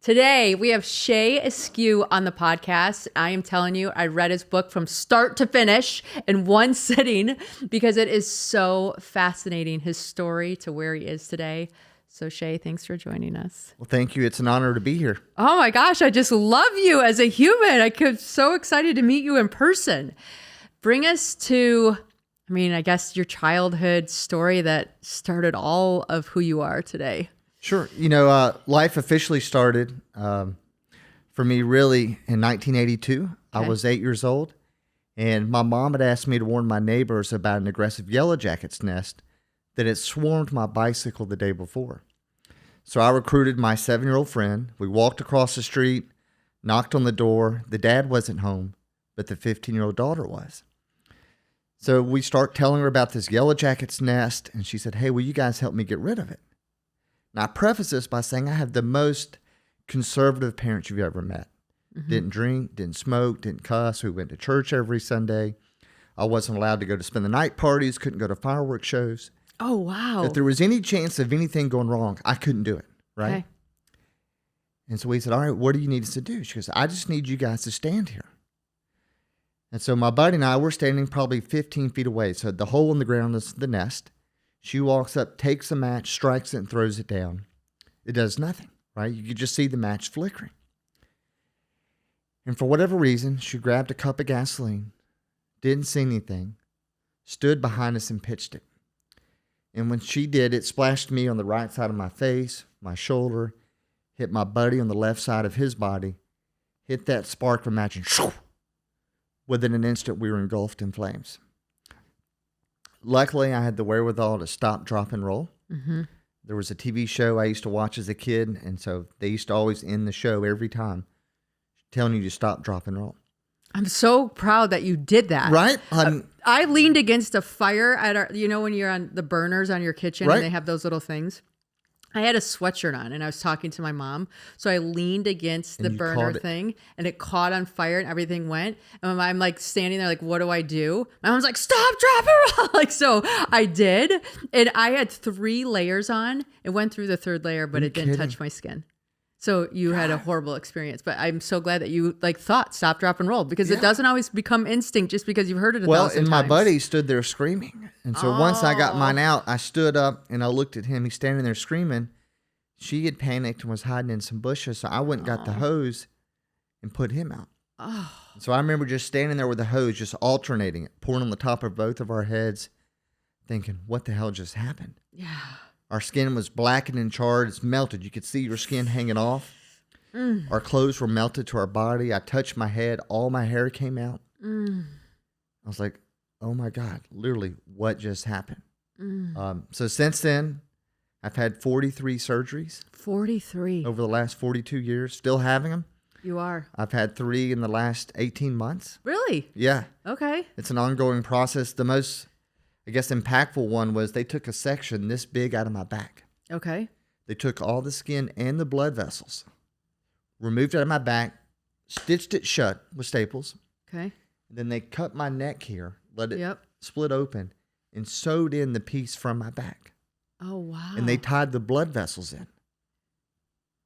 Today, we have Shay Eskew on the podcast. I am telling you, I read his book from start to finish in one sitting because it is so fascinating, his story to where he is today. So Shay, thanks for joining us. Well, thank you. It's an honor to be here. Oh my gosh, I just love you as a human. I'm so excited to meet you in person. Bring us to, I guess your childhood story that started all of who you are today. Sure. Life officially started for me really in 1982. Okay. I was 8 years old, and my mom had asked me to warn my neighbors about an aggressive yellow jacket's nest that had swarmed my bicycle the day before. So I recruited my 7-year-old friend. We walked across the street, knocked on the door. The dad wasn't home, but the 15-year-old daughter was. So we start telling her about this yellow jacket's nest, and she said, "Hey, will you guys help me get rid of it?" Now, I preface this by saying I have the most conservative parents you've ever met. Mm-hmm. Didn't drink, didn't smoke, didn't cuss. We went to church every Sunday. I wasn't allowed to go to spend the night parties, couldn't go to fireworks shows. Oh, wow. If there was any chance of anything going wrong, I couldn't do it, right? Okay. And so we said, "All right, what do you need us to do?" She goes, "I just need you guys to stand here." And so my buddy and I, we're standing probably 15 feet away. So the hole in the ground is the nest. She walks up, takes a match, strikes it, and throws it down. It does nothing, right? You could just see the match flickering. And for whatever reason, she grabbed a cup of gasoline, didn't see anything, stood behind us and pitched it. And when she did, it splashed me on the right side of my face, my shoulder, hit my buddy on the left side of his body, hit that spark of match, and shoo, within an instant, we were engulfed in flames. Luckily, I had the wherewithal to stop, drop, and roll. Mm-hmm. There was a TV show I used to watch as a kid, and so they used to always end the show every time telling you to stop, drop, and roll. I'm so proud that you did that. Right? I leaned against a fire at our, when you're on the burners on your kitchen, right, and they have those little things. I had a sweatshirt on and I was talking to my mom. So I leaned against the burner thing and it caught on fire and everything went. And I'm like standing there like, what do I do? My mom's like, stop, drop, and roll. Like, so I did. And I had 3 layers on. It went through the 3rd layer, but it didn't touch my skin. So you had a horrible experience, but I'm so glad that you thought stop, drop, and roll because it doesn't always become instinct just because you've heard it a thousand times. Well, and my buddy stood there screaming. And so once I got mine out, I stood up and I looked at him. He's standing there screaming. She had panicked and was hiding in some bushes. So I went and got the hose and put him out. Oh. So I remember just standing there with the hose, just alternating it, pouring on the top of both of our heads, thinking, what the hell just happened? Yeah. Our skin was blackened and charred. It's melted. You could see your skin hanging off. Mm. Our clothes were melted to our body. I touched my head. All my hair came out. Mm. I was like, oh my God, literally what just happened? Mm. So since then, I've had 43 surgeries. 43. Over the last 42 years. Still having them. You are. I've had 3 in the last 18 months. Really? Yeah. Okay. It's an ongoing process. The most, impactful one was they took a section this big out of my back. Okay. They took all the skin and the blood vessels, removed it out of my back, stitched it shut with staples. Okay. Then they cut my neck here, let it split open, and sewed in the piece from my back. Oh, wow. And they tied the blood vessels in.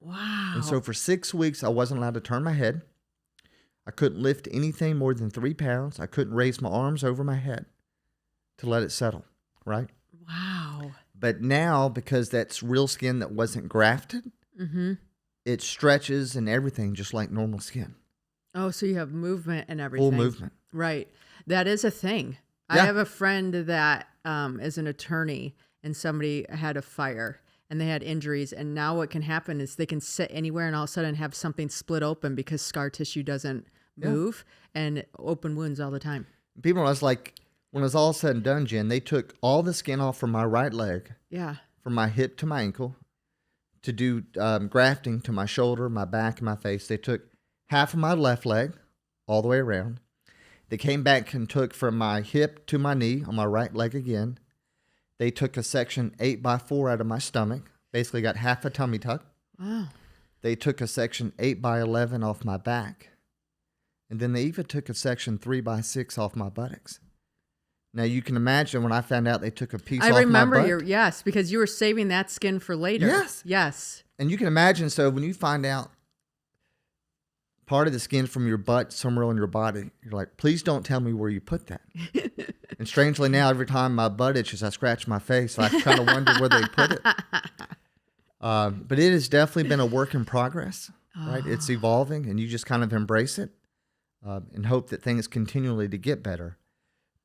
Wow. And so for 6 weeks, I wasn't allowed to turn my head. I couldn't lift anything more than 3 pounds. I couldn't raise my arms over my head to let it settle, right? Wow. But now, because that's real skin that wasn't grafted, it stretches and everything just like normal skin. Oh, so you have movement and everything. Full movement. Right. That is a thing. Yeah. I have a friend that is an attorney, and somebody had a fire and they had injuries. And now what can happen is they can sit anywhere and all of a sudden have something split open because scar tissue doesn't move and open wounds all the time. People was like, when it was all said and done, Jen, they took all the skin off from my right leg. Yeah. From my hip to my ankle to do grafting to my shoulder, my back, and my face. They took half of my left leg all the way around. They came back and took from my hip to my knee on my right leg again. They took a section 8x4 out of my stomach, basically got half a tummy tuck. Wow. They took a section 8x11 off my back. And then they even took a section 3x6 off my buttocks. Now, you can imagine when I found out they took a piece off my butt. I remember yes, because you were saving that skin for later. Yes. Yes. And you can imagine, so when you find out part of the skin from your butt somewhere on your body. You're like, please don't tell me where you put that. And strangely now, every time my butt itches, I scratch my face. I kind of wonder where they put it. But it has definitely been a work in progress, right? It's evolving, and you just kind of embrace it and hope that things continually to get better.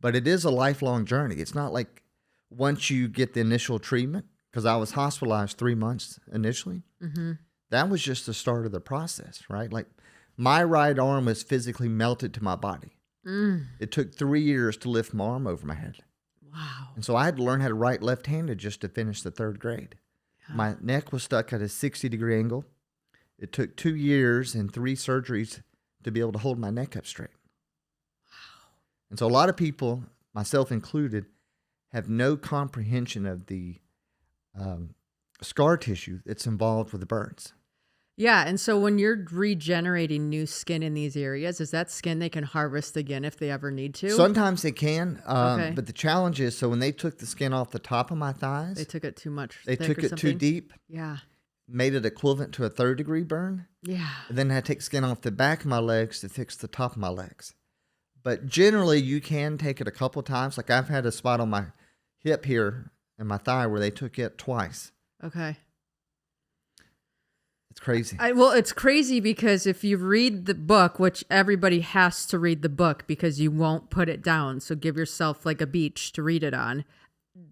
But it is a lifelong journey. It's not like once you get the initial treatment, because I was hospitalized 3 months initially. Mm-hmm. That was just the start of the process, right? Like my right arm was physically melted to my body. It took 3 years to lift my arm over my head. Wow. And so I had to learn how to write left-handed just to finish the 3rd grade. Yeah. My neck was stuck at a 60-degree angle. It took 2 years and 3 surgeries to be able to hold my neck up straight. Wow. And so a lot of people, myself included, have no comprehension of the scar tissue that's involved with the burns. Yeah, and so when you're regenerating new skin in these areas, is that skin they can harvest again if they ever need to? Sometimes they can, Okay. But the challenge is, so when they took the skin off the top of my thighs, They took it too much. they thick took or it too something? deep, Yeah. made it equivalent to a 3rd-degree burn, Yeah. and then I had to take skin off the back of my legs to fix the top of my legs. But generally, you can take it a couple times. Like I've had a spot on my hip here and my thigh where they took it twice. Okay. It's crazy. Well, it's crazy because if you read the book, which everybody has to read the book because you won't put it down. So give yourself like a beach to read it on.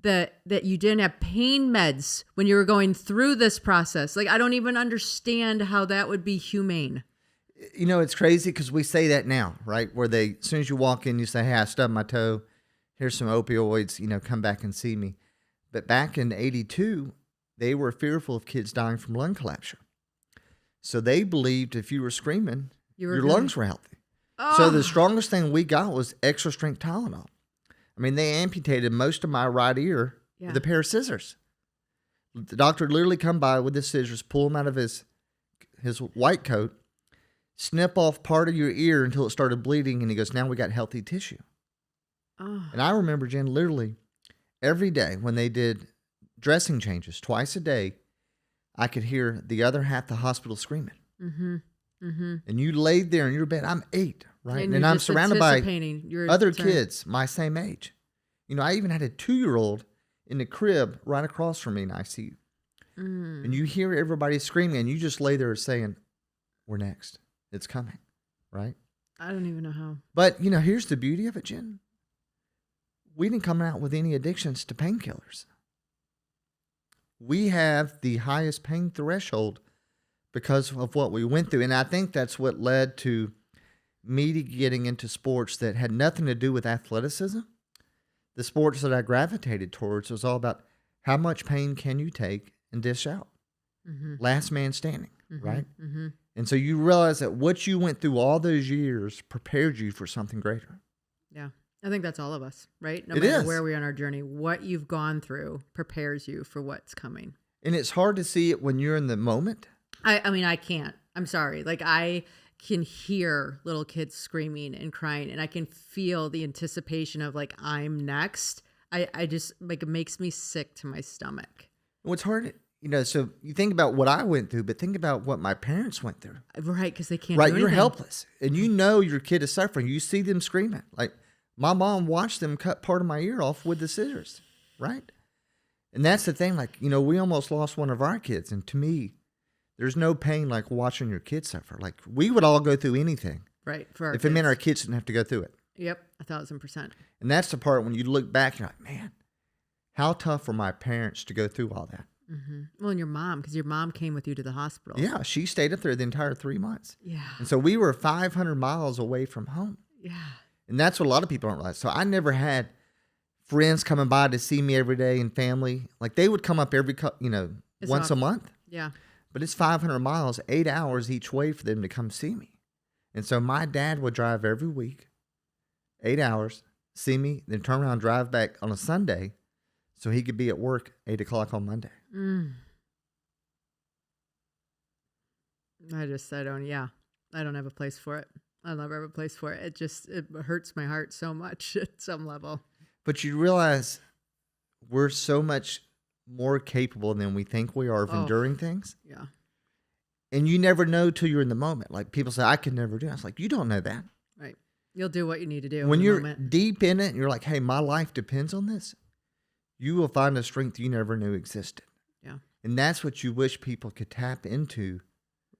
That you didn't have pain meds when you were going through this process. Like, I don't even understand how that would be humane. You know, it's crazy because we say that now, right? Where as soon as you walk in, you say, hey, I stubbed my toe. Here's some opioids, come back and see me. But back in 82, they were fearful of kids dying from lung collapse. So they believed if you were screaming, your lungs were healthy. Oh. So the strongest thing we got was extra strength Tylenol. I mean, they amputated most of my right ear with a pair of scissors. The doctor would literally come by with the scissors, pull them out of his white coat, snip off part of your ear until it started bleeding, and he goes, now we got healthy tissue. Oh. And I remember, Jen, literally every day when they did dressing changes, twice a day, I could hear the other half of the hospital screaming. Mm-hmm. Mm-hmm. And you laid there in your bed. I'm 8, right? And I'm surrounded by other kids my same age. I even had a 2-year-old in the crib right across from me in ICU. And you hear everybody screaming, and you just lay there saying, we're next. It's coming, right? I don't even know how. But, here's the beauty of it, Jen. We didn't come out with any addictions to painkillers. We have the highest pain threshold because of what we went through. And I think that's what led to me getting into sports that had nothing to do with athleticism. The sports that I gravitated towards was all about how much pain can you take and dish out. Mm-hmm. Last man standing, right? Mm-hmm. And so you realize that what you went through all those years prepared you for something greater. Yeah. I think that's all of us, right? No matter where we are on our journey, what you've gone through prepares you for what's coming. And it's hard to see it when you're in the moment. I mean, I can't. I'm sorry. Like, I can hear little kids screaming and crying, and I can feel the anticipation of, like, I'm next. I just, like, it makes me sick to my stomach. What's hard, so you think about what I went through, but think about what my parents went through. Right, because they can't do anything. You're helpless. And your kid is suffering. You see them screaming. Like, my mom watched them cut part of my ear off with the scissors, right? And that's the thing. Like, we almost lost one of our kids. And to me, there's no pain like watching your kids suffer. Like, we would all go through anything. Right. For our if kids. It meant our kids didn't have to go through it. Yep. 1,000%. And that's the part when you look back, you're like, man, how tough were my parents to go through all that? Mm-hmm. Well, and your mom, because your mom came with you to the hospital. Yeah. She stayed up there the entire 3 months. Yeah. And so we were 500 miles away from home. Yeah. And that's what a lot of people don't realize. So I never had friends coming by to see me every day and family. Like, they would come up once a month. Yeah. But it's 500 miles, 8 hours each way for them to come see me. And so my dad would drive every week, 8 hours, see me, then turn around and drive back on a Sunday so he could be at work 8 o'clock on Monday. I don't have a place for it. I'll never have a place for it. It hurts my heart so much at some level. But you realize we're so much more capable than we think we are of enduring things. Yeah. And you never know till you're in the moment. Like people say, I could never do it. I was like, you don't know that. Right. You'll do what you need to do When in the you're moment. deep in it and you're like, hey, my life depends on this, you will find a strength you never knew existed. Yeah. And that's what you wish people could tap into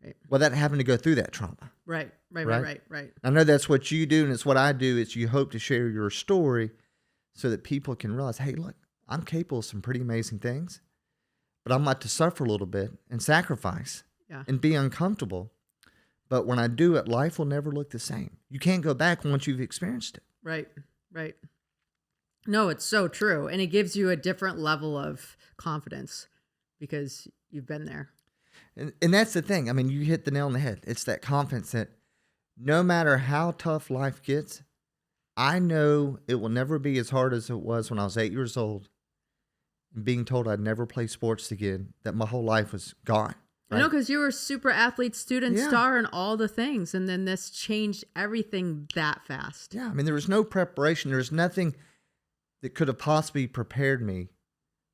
Right. without having to go through that trauma. Right. I know that's what you do, and it's what I do. It's you hope to share your story so that people can realize, hey, look, I'm capable of some pretty amazing things, but I'm about to suffer a little bit and sacrifice and be uncomfortable. But when I do it, life will never look the same. You can't go back once you've experienced it. Right. No, it's so true. And it gives you a different level of confidence because you've been there. And that's the thing. I mean, you hit the nail on the head. It's that confidence that no matter how tough life gets, I know it will never be as hard as it was when I was 8 years old and being told I'd never play sports again, that my whole life was gone. Right? I know, because you were a super athlete, student, star, and all the things. And then this changed everything that fast. Yeah. I mean, there was no preparation. There was nothing that could have possibly prepared me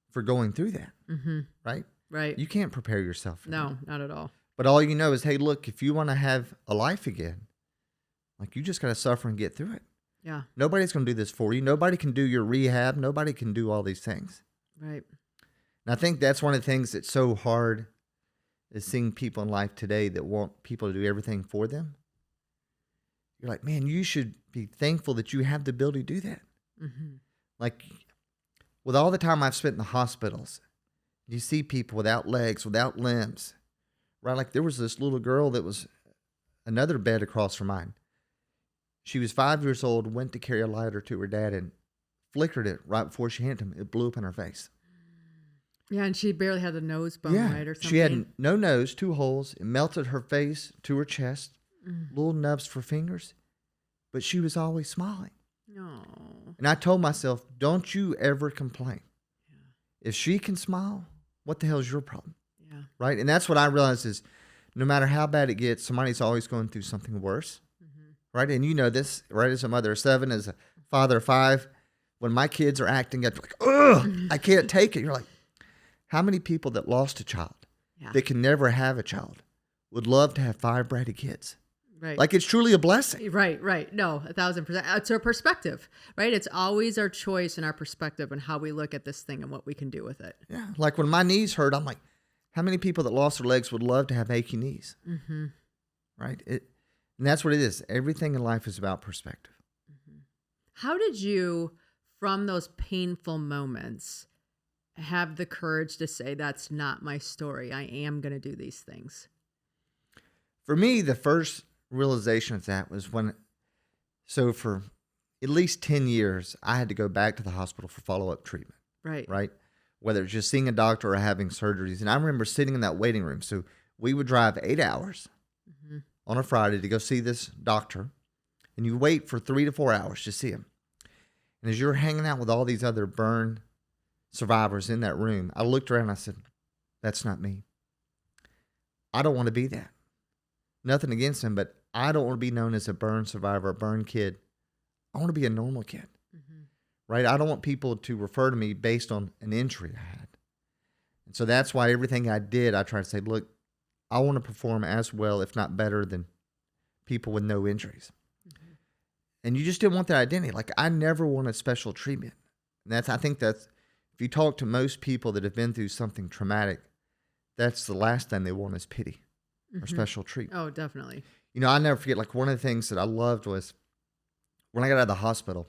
for going through that. Mm-hmm. Right? Right. You can't prepare yourself for that. No, not at all. But all you know is, hey, look, if you want to have a life again, like you just got to suffer and get through it. Yeah. Nobody's going to do this for you. Nobody can do your rehab. Nobody can do all these things. Right. And I think that's one of the things that's so hard is seeing people in life today that want people to do everything for them. You're like, man, you should be thankful that you have the ability to do that. Mm-hmm. Like with all the time I've spent in the hospitals, you see people without legs, without limbs, right? Like there was this little girl that was another bed across from mine. She was 5 years old, went to carry a lighter to her dad and flickered it right before she handed him. It blew up in her face. Yeah, and she barely had a nose bone, right, or something. She had no nose, 2 holes. It melted her face to her chest, little nubs for fingers, but she was always smiling. No. And I told myself, don't you ever complain. Yeah. If she can smile, what the hell is your problem? Yeah. Right? And that's what I realized is no matter how bad it gets, somebody's always going through something worse. Mm-hmm. Right? And you know this, right? As a mother of 7, as a father of 5, when my kids are acting up, like, ugh, I can't take it. You're like, how many people that lost a child, that can never have a child, would love to have 5 bratty kids? Right. Like it's truly a blessing. Right. No, 1,000%. It's our perspective, right? It's always our choice and our perspective and how we look at this thing and what we can do with it. Yeah. Like when my knees hurt, I'm like, how many people that lost their legs would love to have achy knees? Mm-hmm. Right. And that's what it is. Everything in life is about perspective. Mm-hmm. How did you, from those painful moments, have the courage to say, that's not my story. I am going to do these things? For me, the first realization of that was so for at least 10 years, I had to go back to the hospital for follow-up treatment. Right. Whether it's just seeing a doctor or having surgeries. And I remember sitting in that waiting room. So we would drive 8 hours on a Friday to go see this doctor. And you wait for 3 to 4 hours to see him. And as you're hanging out with all these other burn survivors in that room, I looked around and I said, that's not me. I don't want to be that. Nothing against him, but I don't want to be known as a burn survivor, a burn kid. I want to be a normal kid. Mm-hmm. Right? I don't want people to refer to me based on an injury I had. And so that's why everything I did, I tried to say, look, I want to perform as well, if not better, than people with no injuries. Mm-hmm. And you just didn't want that identity. Like I never wanted special treatment. And I think that's, if you talk to most people that have been through something traumatic, that's the last thing they want is pity or special treatment. Oh, definitely. You know, I'll never forget, like one of the things that I loved was when I got out of the hospital,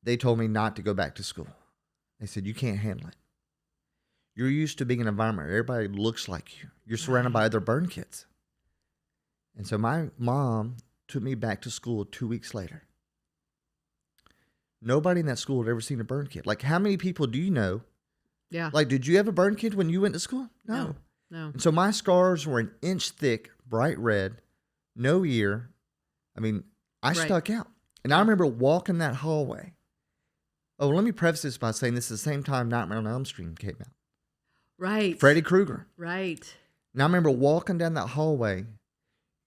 they told me not to go back to school. They said, you can't handle it. You're used to being in an environment where everybody looks like you. You're surrounded by other burn kids. And so my mom took me back to school 2 weeks later. Nobody in that school had ever seen a burn kid. Like, how many people do you know? Yeah. Like, did you have a burn kid when you went to school? No. And so my scars were an inch thick, bright red, no ear. I mean, I stuck out. And I remember walking that hallway. Oh, let me preface this by saying this is the same time Nightmare on Elm Street came out. Right. Freddy Krueger. Right. And I remember walking down that hallway.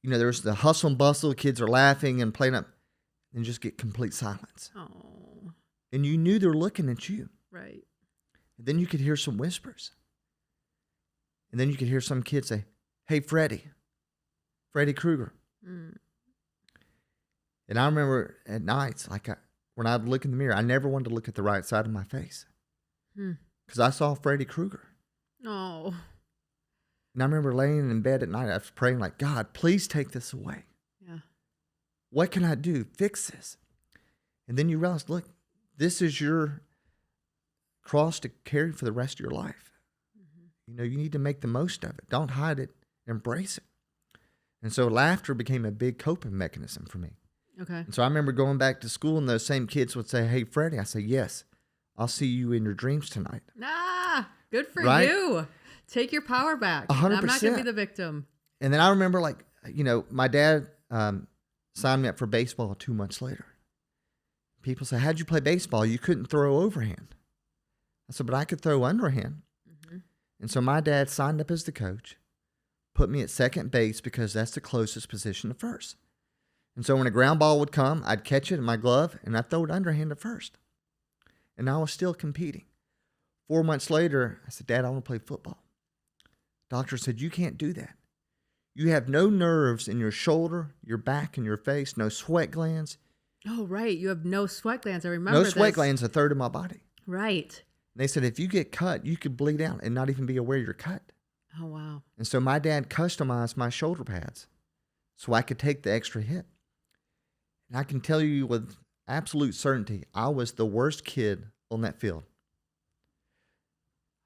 You know, there's the hustle and bustle. Kids are laughing and playing up. And just get complete silence. Oh. And you knew they were looking at you. Right. And then you could hear some whispers. And then you could hear some kids say, hey, Freddy Krueger. Mm. And I remember at nights, when I'd look in the mirror, I never wanted to look at the right side of my face because I saw Freddy Krueger. Oh. And I remember laying in bed at night, I was praying like, God, please take this away. Yeah. What can I do? Fix this. And then you realize, look, this is your cross to carry for the rest of your life. You need to make the most of it. Don't hide it. Embrace it. And so laughter became a big coping mechanism for me. Okay. And so I remember going back to school and those same kids would say, hey, Freddie. I say, yes, I'll see you in your dreams tonight. Good for you. Take your power back. 100%. I'm not going to be the victim. And then I remember my dad signed me up for baseball 2 months later. People say, how'd you play baseball? You couldn't throw overhand. I said, but I could throw underhand. Mm-hmm. And so my dad signed up as the coach, put me at second base because that's the closest position to first. And so when a ground ball would come, I'd catch it in my glove and I'd throw it underhand to first. And I was still competing. 4 months later, I said, Dad, I want to play football. Doctor said, you can't do that. You have no nerves in your shoulder, your back, and your face, no sweat glands. Oh, right. You have no sweat glands. I remember No sweat glands, a third of my body. Right. And they said, if you get cut, you could bleed out and not even be aware you're cut. Oh, wow. And so my dad customized my shoulder pads so I could take the extra hit. And I can tell you with absolute certainty, I was the worst kid on that field.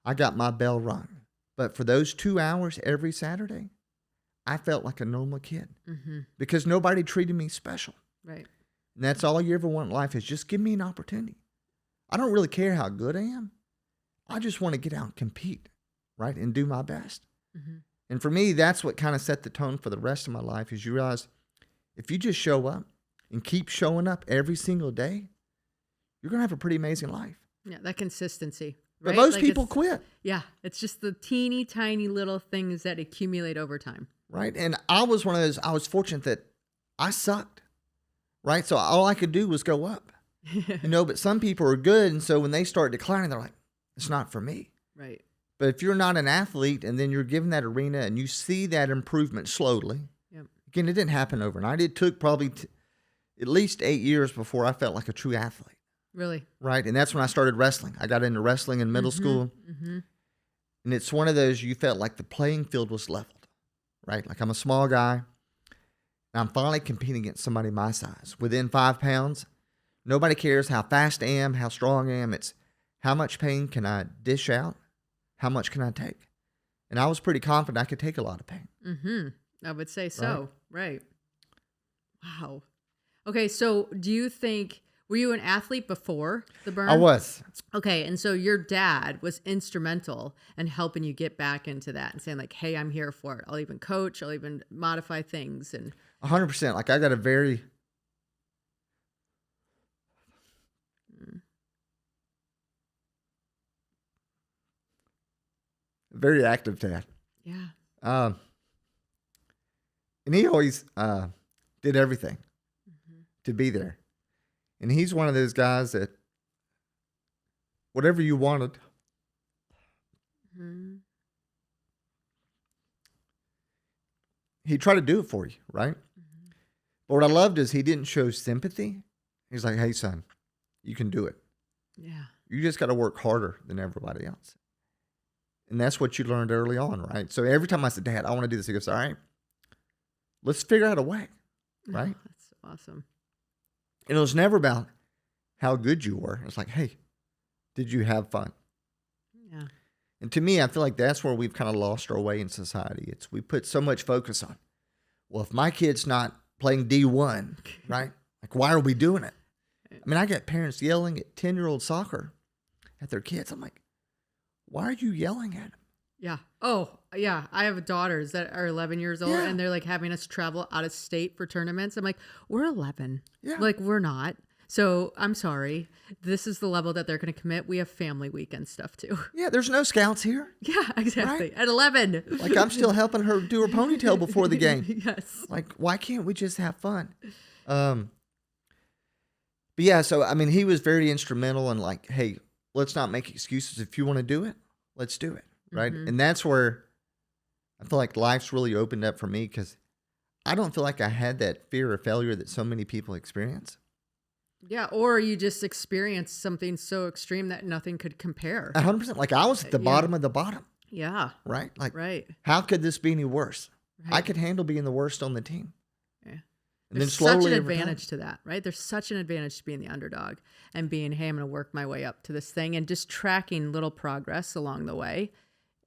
I got my bell rung. But for those 2 hours every Saturday, I felt like a normal kid because nobody treated me special. Right. And that's all you ever want in life is just give me an opportunity. I don't really care how good I am. I just want to get out and compete, right, and do my best. Mm-hmm. And for me, that's what kind of set the tone for the rest of my life is you realize if you just show up and keep showing up every single day, you're going to have a pretty amazing life. Yeah, that consistency. Right? But most people quit. Yeah, it's just the teeny tiny little things that accumulate over time. Right. And I was one of those, I was fortunate that I sucked. Right. So all I could do was go up. But some people are good. And so when they start declining, they're like, it's not for me. Right. But if you're not an athlete and then you're given that arena and you see that improvement slowly, again, it didn't happen overnight. It took probably at least 8 years before I felt like a true athlete. Really? Right. And that's when I started wrestling. I got into wrestling in middle school. Mm-hmm. And it's one of those you felt like the playing field was leveled. Right. Like I'm a small guy. And I'm finally competing against somebody my size. Within 5 pounds, nobody cares how fast I am, how strong I am. It's how much pain can I dish out? How much can I take? And I was pretty confident I could take a lot of pain. Mm-hmm. I would say so. Right. Wow. Okay. So do you think... Were you an athlete before the burn? I was. Okay. And so your dad was instrumental in helping you get back into that and saying like, hey, I'm here for it. I'll even coach. I'll even modify things. And 100%. Like I got a very active dad. Yeah. And he always did everything to be there. And he's one of those guys that whatever you wanted, he tried to do it for you, right? Mm-hmm. But what I loved is he didn't show sympathy. He's like, hey, son, you can do it. Yeah. You just got to work harder than everybody else. And that's what you learned early on, right? So every time I said, Dad, I want to do this, he goes, all right, let's figure out a way, right? Oh, that's awesome. And it was never about how good you were. It's like, hey, did you have fun? Yeah. And to me, I feel like that's where we've kind of lost our way in society. We put so much focus on, well, if my kid's not playing D1, right? Like, why are we doing it? I mean, I get parents yelling at 10-year-old soccer at their kids. I'm like, why are you yelling at them? Yeah. Oh, yeah. I have daughters that are 11 years old and they're like having us travel out of state for tournaments. I'm like, we're 11. Yeah. Like, we're not. So I'm sorry. This is the level that they're going to commit. We have family weekend stuff too. Yeah. There's no scouts here. Yeah, exactly. Right? At 11. Like I'm still helping her do her ponytail before the game. Yes. Like, why can't we just have fun? But yeah, so, I mean, he was very instrumental in like, hey, let's not make excuses. If you want to do it, let's do it. Right. Mm-hmm. And that's where I feel like life's really opened up for me because I don't feel like I had that fear of failure that so many people experience. Yeah, or you just experienced something so extreme that nothing could compare. 100%. Like I was at the bottom of the bottom. Yeah. Right? Like, right. How could this be any worse? Right. I could handle being the worst on the team. Yeah. And There's then slowly such an over advantage time, to that, right? There's such an advantage to being the underdog and being, hey, I'm going to work my way up to this thing and just tracking little progress along the way.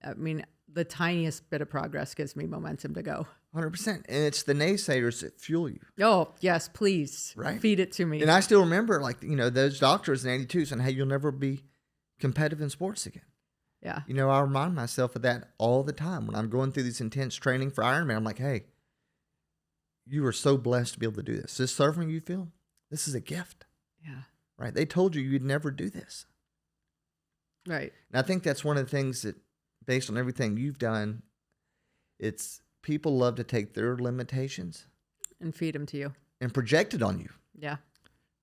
I mean, the tiniest bit of progress gives me momentum to go. 100%. And it's the naysayers that fuel you. Oh, yes, please. Right. Feed it to me. And I still remember, like, those doctors in 82 saying, hey, you'll never be competitive in sports again. Yeah. I remind myself of that all the time. When I'm going through this intense training for Ironman, I'm like, hey, you are so blessed to be able to do this. This suffering you feel, this is a gift. Yeah. Right? They told you you'd never do this. Right. And I think that's one of the things that, based on everything you've done, it's people love to take their limitations and feed them to you and project it on you. Yeah.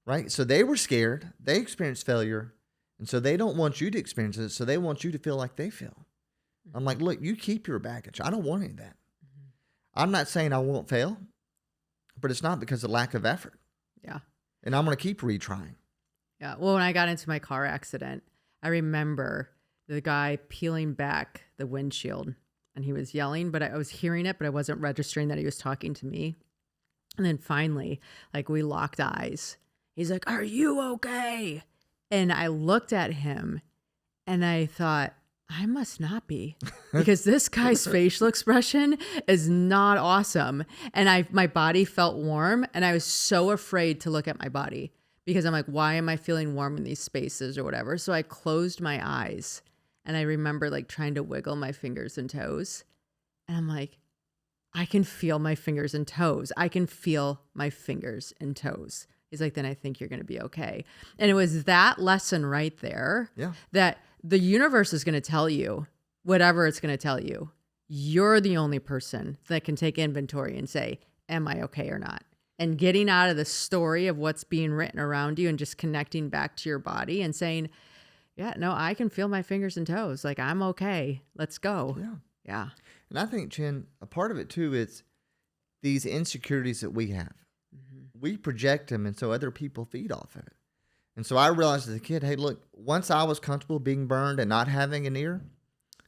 Right? So they were scared. They experienced failure. And so they don't want you to experience it. So they want you to feel like they feel. I'm like, look, you keep your baggage. I don't want any of that. I'm not saying I won't fail, but it's not because of lack of effort. Yeah. And I'm going to keep retrying. Yeah. Well, when I got into my car accident, I remember the guy peeling back the windshield and he was yelling, but I was hearing it, but I wasn't registering that he was talking to me. And then finally, like we locked eyes. He's like, "Are you okay?" And I looked at him and I thought, I must not be, because this guy's facial expression is not awesome. And my body felt warm and I was so afraid to look at my body because I'm like, why am I feeling warm in these spaces or whatever? So I closed my eyes and I remember like trying to wiggle my fingers and toes. And I'm like, I can feel my fingers and toes. I can feel my fingers and toes. He's like, then I think you're going to be okay. And it was that lesson right there that the universe is going to tell you whatever it's going to tell you. You're the only person that can take inventory and say, am I okay or not? And getting out of the story of what's being written around you and just connecting back to your body and saying, yeah, no, I can feel my fingers and toes. Like, I'm okay. Let's go. Yeah. And I think, Jenn, a part of it too is these insecurities that we have. We project them, and so other people feed off of it. And so I realized as a kid, hey, look, once I was comfortable being burned and not having an ear,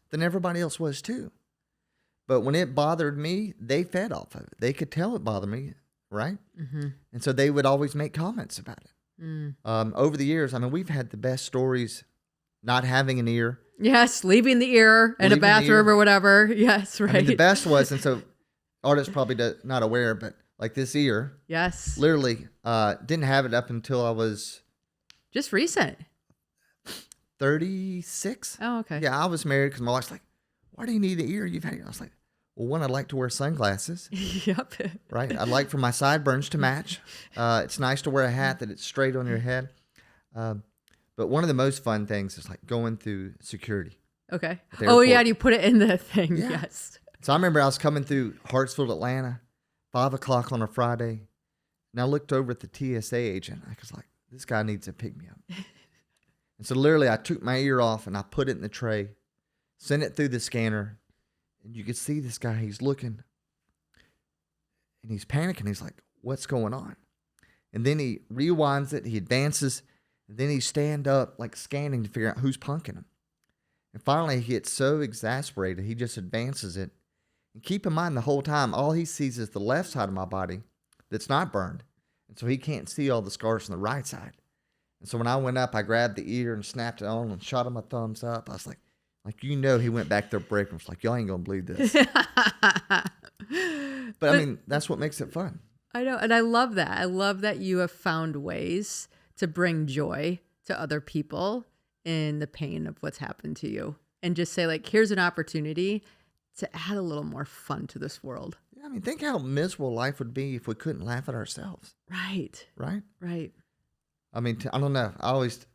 then everybody else was too. But when it bothered me, they fed off of it. They could tell it bothered me, right? And so they would always make comments about it. Over the years, I mean, we've had the best stories not having an ear. Yes, leaving the ear in a bathroom or whatever. Yes, right. I mean, the best was, and so artists probably not aware, but like this ear. Yes. Literally didn't have it up until I was... just recent. 36. Oh, okay. Yeah, I was married because my wife's like, why do you need an ear? You've had it. I was like, well, one, I'd like to wear sunglasses. Yep. Right? I'd like for my sideburns to match. It's nice to wear a hat that it's straight on your head. But one of the most fun things is like going through security. Okay. Oh, yeah, you put it in the thing. Yeah. Yes. So I remember I was coming through Hartsfield, Atlanta, 5 o'clock on a Friday. And I looked over at the TSA agent. I was like, this guy needs to pick me up. And so literally I took my ear off and I put it in the tray, sent it through the scanner, and you could see this guy, he's looking and he's panicking. He's like, what's going on? And then he rewinds it, he advances, and then he stand up like scanning to figure out who's punking him. And finally he gets so exasperated, he just advances it. And keep in mind the whole time, all he sees is the left side of my body that's not burned. And so he can't see all the scars on the right side. And so when I went up, I grabbed the ear and snapped it on and shot him a thumbs up. I was like, he went back there breaking. I was like, y'all ain't going to believe this. But I mean, that's what makes it fun. I know. And I love that. I love that you have found ways to bring joy to other people in the pain of what's happened to you. And just say, like, here's an opportunity to add a little more fun to this world. I mean, think how miserable life would be if we couldn't laugh at ourselves. Right. Right? Right. I mean, I don't know. I always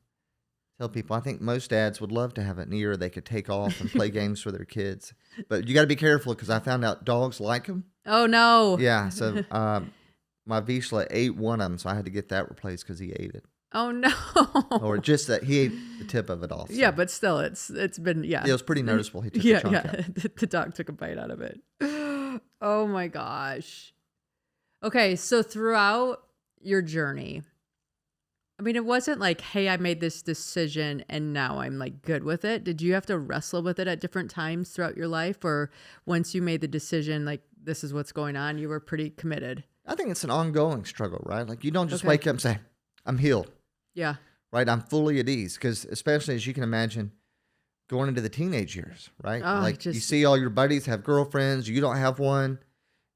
tell people, I think most dads would love to have an ear they could take off and play games for their kids. But you got to be careful because I found out dogs like them. Oh, no. Yeah. So my Vizsla ate one of them, so I had to get that replaced because he ate it. Oh no. Or just that he ate the tip of it off. So. Yeah, but still, it's been, It was pretty noticeable. He took a chunk out. The dog took a bite out of it. Oh my gosh. Okay, so throughout your journey, I mean, it wasn't like, hey, I made this decision and now I'm like good with it. Did you have to wrestle with it at different times throughout your life? Or once you made the decision, like, this is what's going on, you were pretty committed? I think it's an ongoing struggle, right? Like, you don't just wake up and say, I'm healed. Yeah. Right? I'm fully at ease. Because especially as you can imagine, going into the teenage years, right? Like, you see all your buddies have girlfriends, you don't have one.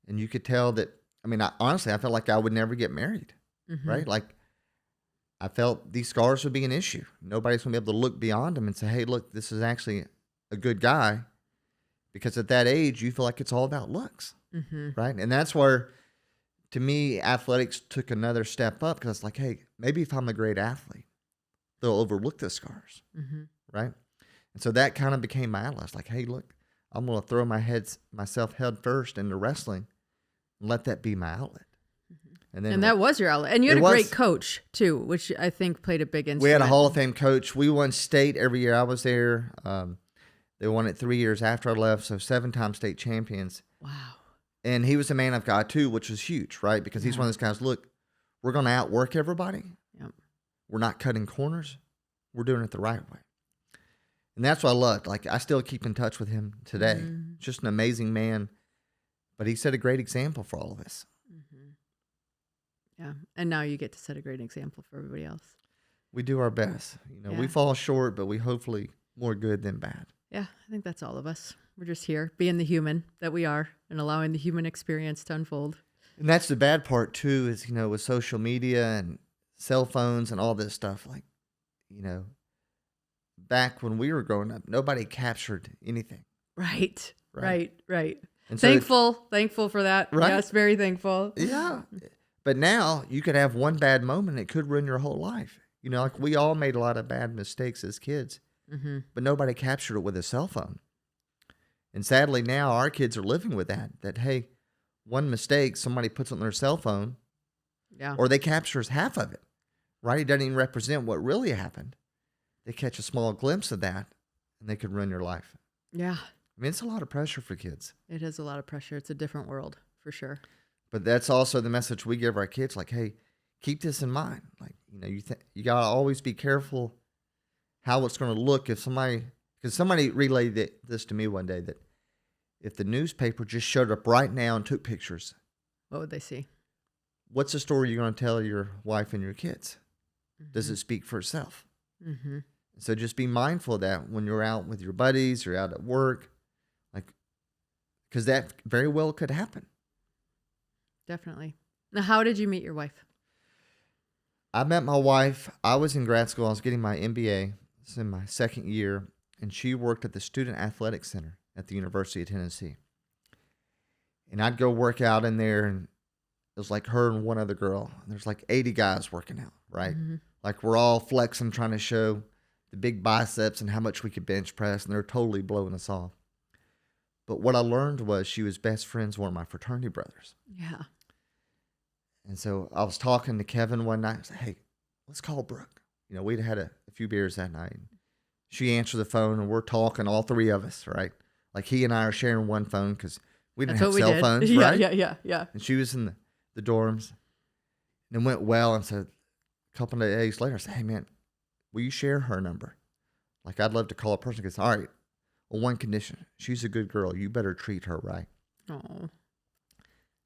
And you could tell that, I mean, honestly, I felt like I would never get married, right? Like, I felt these scars would be an issue. Nobody's going to be able to look beyond them and say, hey, look, this is actually a good guy. Because at that age, you feel like it's all about looks, right? And that's where, to me, athletics took another step up, because it's like, hey, maybe if I'm a great athlete, they'll overlook the scars, right? And so that kind of became my outlet. Like, hey, look, I'm going to throw myself head first into wrestling and let that be my outlet. And that was your outlet. And you had a great coach, too, which I think played a big instrument. We had a Hall of Fame coach. We won state every year I was there. They won it 3 years after I left, so 7-time state champions. Wow. And he was a man of God, too, which was huge, right? Because he's one of those guys, look, we're going to outwork everybody. Yep. We're not cutting corners. We're doing it the right way. And that's what I loved. Like, I still keep in touch with him today. Just an amazing man. But he set a great example for all of us. Yeah. And now you get to set a great example for everybody else. We do our best. We fall short, but we hopefully more good than bad. Yeah, I think that's all of us. We're just here being the human that we are and allowing the human experience to unfold. And that's the bad part too, is, with social media and cell phones and all this stuff, like, back when we were growing up, nobody captured anything. Right. And so thankful for that. Right? Yes, very thankful. Yeah. But now you could have one bad moment. It could ruin your whole life. Like, we all made a lot of bad mistakes as kids, but nobody captured it with a cell phone. And sadly, now our kids are living with that, hey, one mistake, somebody puts it on their cell phone, or they captures half of it, right? It doesn't even represent what really happened. They catch a small glimpse of that, and they could ruin your life. Yeah. I mean, it's a lot of pressure for kids. It is a lot of pressure. It's a different world, for sure. But that's also the message we give our kids, like, hey, keep this in mind. Like, you got to always be careful how it's going to look if somebody, because somebody relayed this to me one day, that if the newspaper just showed up right now and took pictures, what would they see? What's the story you're going to tell your wife and your kids? Does it speak for itself? So just be mindful of that when you're out with your buddies or out at work, like, because that very well could happen. Definitely. Now, how did you meet your wife? I met my wife. I was in grad school. I was getting my MBA. This is in my second year. And she worked at the Student Athletic Center at the University of Tennessee. And I'd go work out in there, and it was like her and one other girl. There's like 80 guys working out, right? Like, we're all flexing, trying to show the big biceps and how much we could bench press, and they're totally blowing us off. But what I learned was she was best friends with one of my fraternity brothers. Yeah. And so I was talking to Kevin one night. I said, hey, let's call Brooke. We'd had a few beers that night. She answered the phone, and we're talking, all three of us, right? Like, he and I are sharing one phone because we didn't have cell phones, right? Yeah. And she was in the dorms. And it went well. And so a couple of days later, I said, hey, man, will you share her number? Like, I'd love to call a person. Because, all right, well, one condition. She's a good girl. You better treat her right. Oh.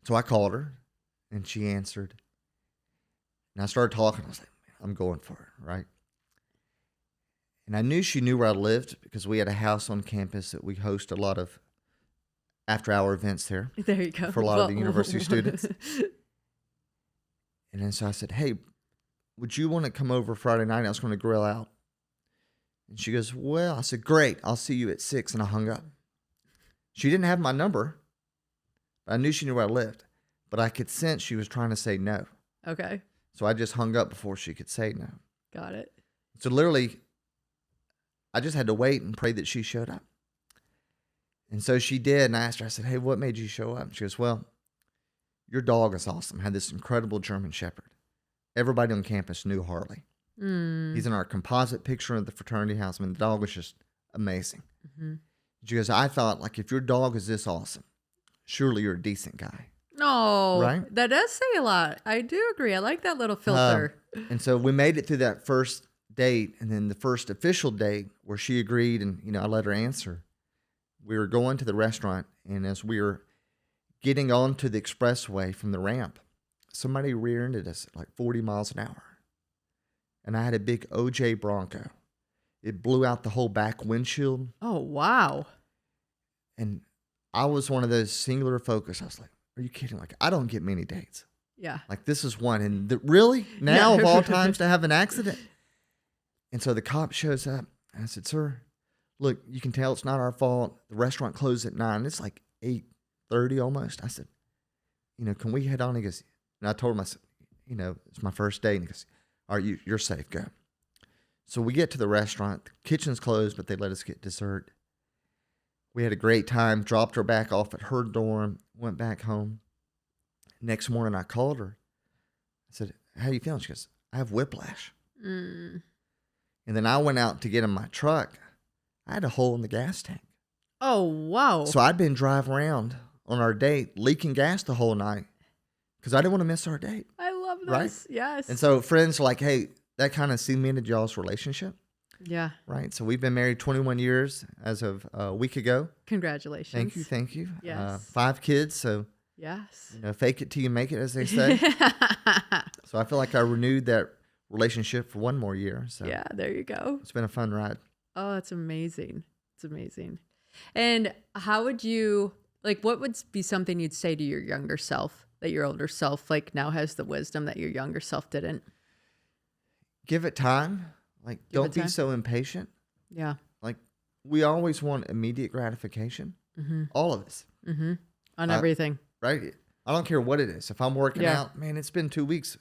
So I called her, and she answered. And I started talking. I was like, man, I'm going for it, right? And I knew she knew where I lived because we had a house on campus that we host a lot of after-hour events there. There you go. For a lot of the university students. And then so I said, hey, would you want to come over Friday night? I was going to grill out. And she goes, well, I said, great. I'll see you at 6. And I hung up. She didn't have my number. I knew she knew where I lived. But I could sense she was trying to say no. Okay. So I just hung up before she could say no. Got it. So literally, I just had to wait and pray that she showed up. And so she did. And I asked her, I said, hey, what made you show up? And she goes, well, your dog is awesome. I had this incredible German Shepherd. Everybody on campus knew Harley. He's in our composite picture of the fraternity house. I mean, the dog was just amazing. Mm-hmm. She goes, I thought, like, if your dog is this awesome, surely you're a decent guy. No, right? That does say a lot. I do agree. I like that little filter. And so we made it through that first date, and then the first official date where she agreed, and I let her answer. We were going to the restaurant, and as we were getting onto the expressway from the ramp, somebody rear-ended us at like 40 miles an hour, and I had a big OJ Bronco. It blew out the whole back windshield. Oh wow! And I was one of those singular focus. I was like, "Are you kidding? Like, I don't get many dates. Yeah, like this is one, and really now of all times to have an accident." And so the cop shows up, and I said, "Sir, look, you can tell it's not our fault. The restaurant closed at 9. It's like 8:30 almost." I said, "Can we head on?" He goes, and I told him, I said, "It's my first date." And he goes, "All right, you're safe. Go." So we get to the restaurant. The kitchen's closed, but they let us get dessert. We had a great time. Dropped her back off at her dorm. Went back home. Next morning, I called her. I said, "How you feeling?" She goes, "I have whiplash." And then I went out to get in my truck. I had a hole in the gas tank. Oh, wow. So I'd been driving around on our date, leaking gas the whole night because I didn't want to miss our date. I love this. Right? Yes. And so friends are like, hey, that kind of cemented y'all's relationship. Yeah. Right. So we've been married 21 years as of a week ago. Congratulations. Thank you. Yes. 5 kids. So, yes. Fake it till you make it, as they say. So I feel like I renewed that relationship for one more year. So yeah, there you go. It's been a fun ride. Oh, that's amazing. It's amazing. And how would you, what would be something you'd say to your younger self that your older self, now has the wisdom that your younger self didn't? Give it time. Don't be so impatient. Yeah. We always want immediate gratification. Mm-hmm. All of us. Mm-hmm. On everything. Right? I don't care what it is. If I'm working out, man, it's been 2 weeks.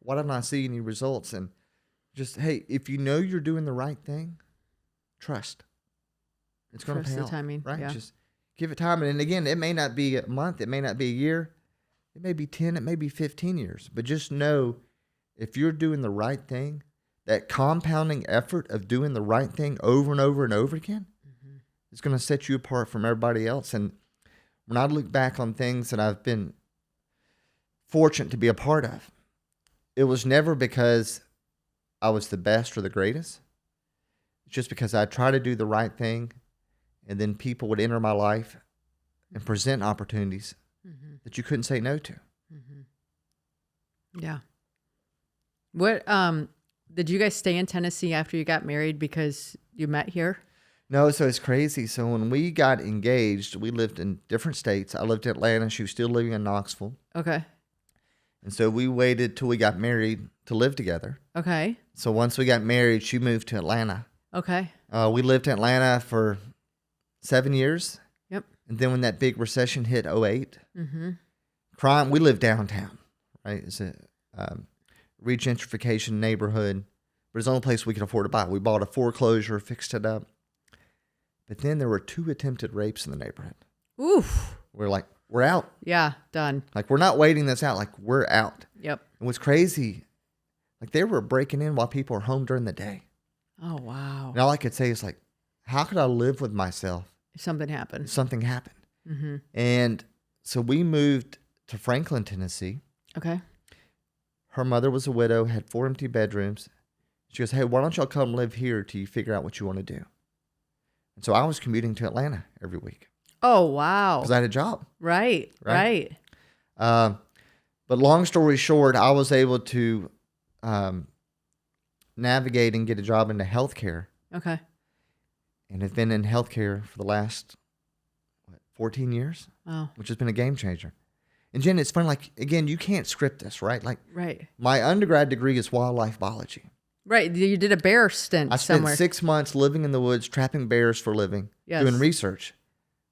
Why don't I see any results? And just, hey, if you know you're doing the right thing, trust. It's going to pay off. Timing. Right? Yeah. Just give it time. And again, it may not be a month. It may not be a year. It may be 10. It may be 15 years. But just know if you're doing the right thing, that compounding effort of doing the right thing over and over and over again is going to set you apart from everybody else. And when I look back on things that I've been fortunate to be a part of, it was never because I was the best or the greatest. It's just because I tried to do the right thing, and then people would enter my life and present opportunities that you couldn't say no to. Yeah. What, did you guys stay in Tennessee after you got married because you met here? No, so it's crazy. So when we got engaged, we lived in different states. I lived in Atlanta. She was still living in Knoxville. Okay. And so we waited till we got married to live together. Okay. So once we got married, she moved to Atlanta. Okay. We lived in Atlanta for 7 years. Yep. And then when that big recession hit 2008, crime, we lived downtown, right? It's a regentrification neighborhood, but it's the only place we could afford to buy. We bought a foreclosure, fixed it up. But then there were 2 attempted rapes in the neighborhood. Oof. We're like, we're out. Yeah, done. We're not waiting this out. We're out. Yep. And what's crazy, they were breaking in while people are home during the day. Oh, wow. And all I could say is how could I live with myself if something happened? if something happened? Mm-hmm. And so we moved to Franklin, Tennessee. Okay. Her mother was a widow, had 4 empty bedrooms. She goes, hey, why don't y'all come live here till you figure out what you want to do? And so I was commuting to Atlanta every week. Oh, wow. Because I had a job. Right. But long story short, I was able to navigate and get a job into healthcare. Okay. And have been in healthcare for the last 14 years. Wow. Which has been a game changer. And Jen, it's funny, again, you can't script this, right? Right. My undergrad degree is wildlife biology. Right. You did a bear stint somewhere. I spent 6 months living in the woods, trapping bears for a living, doing research,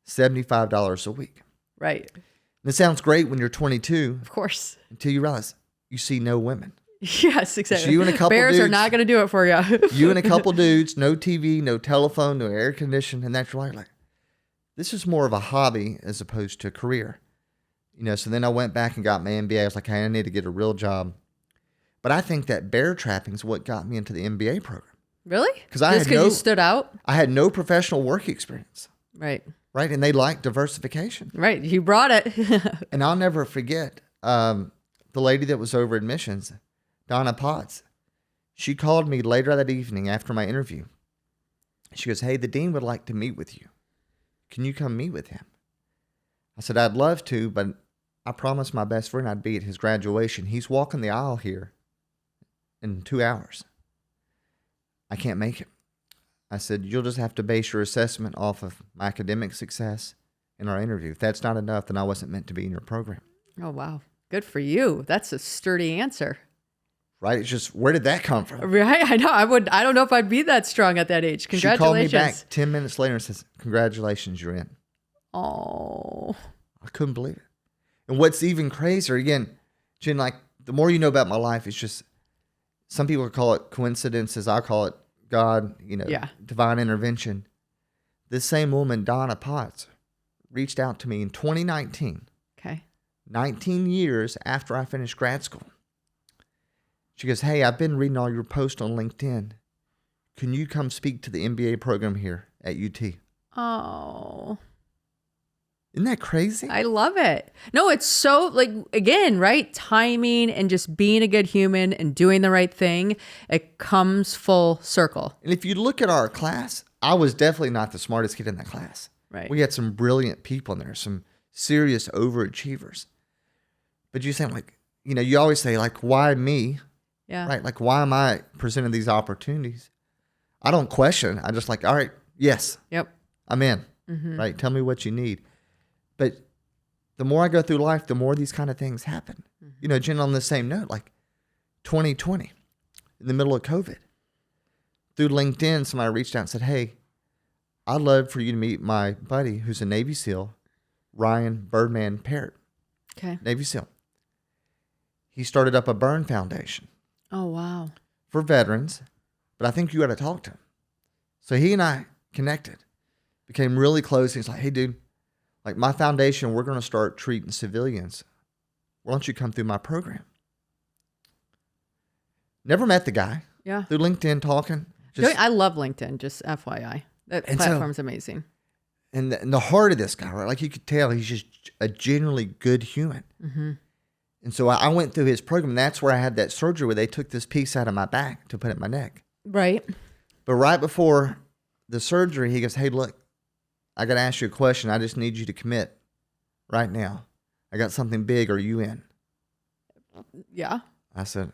$75 a week. Right. And it sounds great when you're 22. Of course. Until you realize you see no women. Yes, exactly. So you and a couple Bears dudes, are not going to do it for you. You and a couple dudes, no TV, no telephone, no air conditioning, and that's right. This is more of a hobby as opposed to a career. So then I went back and got my MBA. I was like, hey, I need to get a real job. But I think that bear trapping is what got me into the MBA program. Really? Because you stood out? I had no professional work experience. Right. Right. And they liked diversification. Right. You brought it. And I'll never forget the lady that was over admissions, Donna Potts. She called me later that evening after my interview. She goes, "Hey, the dean would like to meet with you. Can you come meet with him?" I said, "I'd love to, but I promised my best friend I'd be at his graduation. He's walking the aisle here in 2 hours. I can't make it." I said, "You'll just have to base your assessment off of my academic success in our interview. If that's not enough, then I wasn't meant to be in your program." Oh, wow. Good for you. That's a sturdy answer. Right? It's just, where did that come from? Right? I know. I don't know if I'd be that strong at that age. Congratulations. She called me back 10 minutes later and says, "Congratulations, you're in." Oh. I couldn't believe it. And what's even crazier, again, Jen, like, the more you know about my life, it's just, some people call it coincidences. I call it God, divine intervention. This same woman, Donna Potts, reached out to me in 2019. Okay. 19 years after I finished grad school. She goes, "Hey, I've been reading all your posts on LinkedIn. Can you come speak to the MBA program here at UT?" Oh. Isn't that crazy? I love it. No, it's so, like, again, right? Timing and just being a good human and doing the right thing. It comes full circle. And if you look at our class, I was definitely not the smartest kid in that class. Right. We had some brilliant people in there, some serious overachievers. But you say, like, you always say, like, why me? Yeah. Right? Like, why am I presenting these opportunities? I don't question. I just like, all right, yes. Yep. I'm in. Mm-hmm. Right? Tell me what you need. But the more I go through life, the more these kind of things happen. Mm-hmm. Jen, on the same note, like 2020, in the middle of COVID, through LinkedIn, somebody reached out and said, "Hey, I'd love for you to meet my buddy who's a Navy SEAL, Ryan Birdman Parrott." Okay. Navy SEAL. He started up a burn foundation. Oh, wow. For veterans, but I think you got to talk to him. So he and I connected, became really close. He's like, "Hey, dude, like, my foundation, we're going to start treating civilians. Why don't you come through my program?" Never met the guy. Yeah. Through LinkedIn talking. I love LinkedIn, just FYI. That platform's amazing. And the heart of this guy, right? Like, you could tell he's just a genuinely good human. Mm-hmm. And so I went through his program. And that's where I had that surgery where they took this piece out of my back to put in my neck. Right. But right before the surgery, he goes, "Hey, look, I got to ask you a question. I just need you to commit right now. I got something big. Are you in?" Yeah. I said,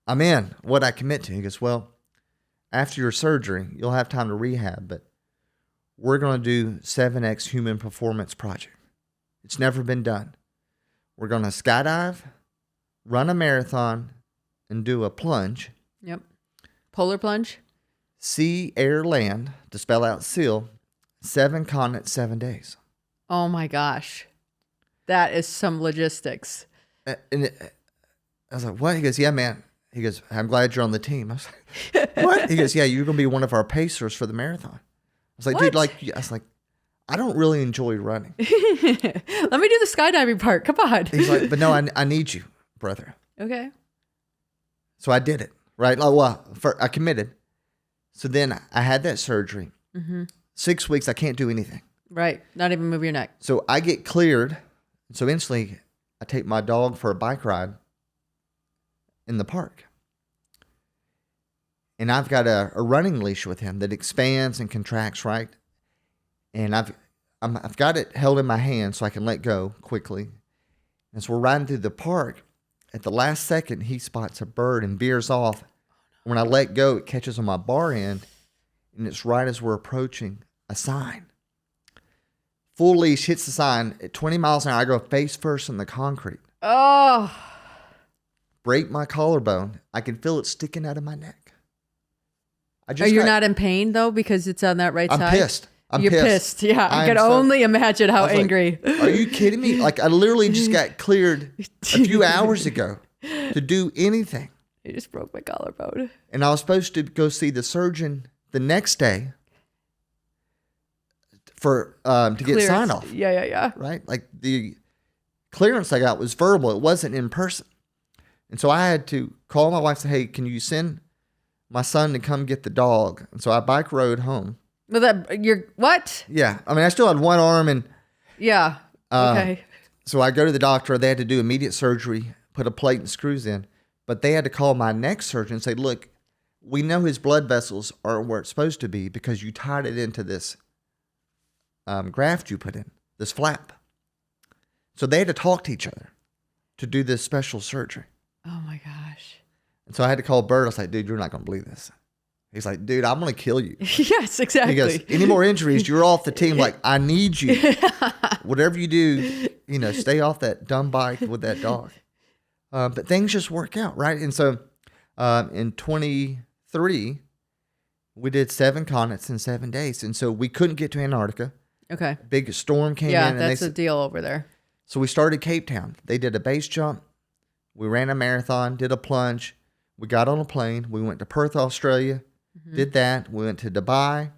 "I'm in. What'd I commit to?" He goes, "Well, after your surgery, you'll have time to rehab, but we're going to do 7X Human Performance Project. It's never been done. We're going to skydive, run a marathon, and do a plunge." Yep. Polar plunge. Sea, air, land, to spell out SEAL, 7 continents, 7 days. Oh my gosh. That is some logistics. I was like, "What?" He goes, "Yeah, man." He goes, "I'm glad you're on the team." I was like, "What?" He goes, "Yeah, you're going to be one of our pacers for the marathon." I was like, What? "Dude, I was like, I don't really enjoy running." Let me do the skydiving part. Come on. He's like, "But no, I need you, brother." Okay. So I did it, right? I committed. So then I had that surgery. Mm-hmm. 6 weeks, I can't do anything. Right. Not even move your neck. So I get cleared. So instantly, I take my dog for a bike ride in the park. And I've got a running leash with him that expands and contracts, right? And I've got it held in my hand so I can let go quickly. And so we're riding through the park. At the last second, he spots a bird and veers off. When I let go, it catches on my bar end, and it's right as we're approaching a sign. Full leash hits the sign at 20 miles an hour. I go face first in the concrete. Oh. Break my collarbone. I can feel it sticking out of my neck. You're not in pain, though, because it's on that right I'm side? Pissed. You're pissed. Yeah. I can only imagine how angry. Like, are you kidding me? Like, I literally just got cleared a few hours ago to do anything. You just broke my collarbone. And I was supposed to go see the surgeon the next day for to get sign off. Yeah. Right? Like, the clearance I got was verbal. It wasn't in person. And so I had to call my wife and say, hey, can you send my son to come get the dog? And so I bike rode home. Well, you're what? Yeah. I mean, I still had one arm and. Yeah. Okay. So I go to the doctor. They had to do immediate surgery, put a plate and screws in. But they had to call my neck surgeon and say, look, we know his blood vessels aren't where it's supposed to be because you tied it into this graft you put in, this flap. So they had to talk to each other to do this special surgery. Oh my gosh. And so I had to call Bert. I was like, dude, you're not going to believe this. He's like, dude, I'm going to kill you. Yes, exactly. He goes, any more injuries, you're off the team. Like, I need you. Whatever you do, stay off that dumb bike with that dog. But things just work out, right? And so in 23, we did 7 continents in 7 days. And so we couldn't get to Antarctica. Okay. Big storm came in. Yeah, that's a deal over there. So we started Cape Town. They did a base jump. We ran a marathon, did a plunge. We got on a plane. We went to Perth, Australia, did that. We went to Dubai.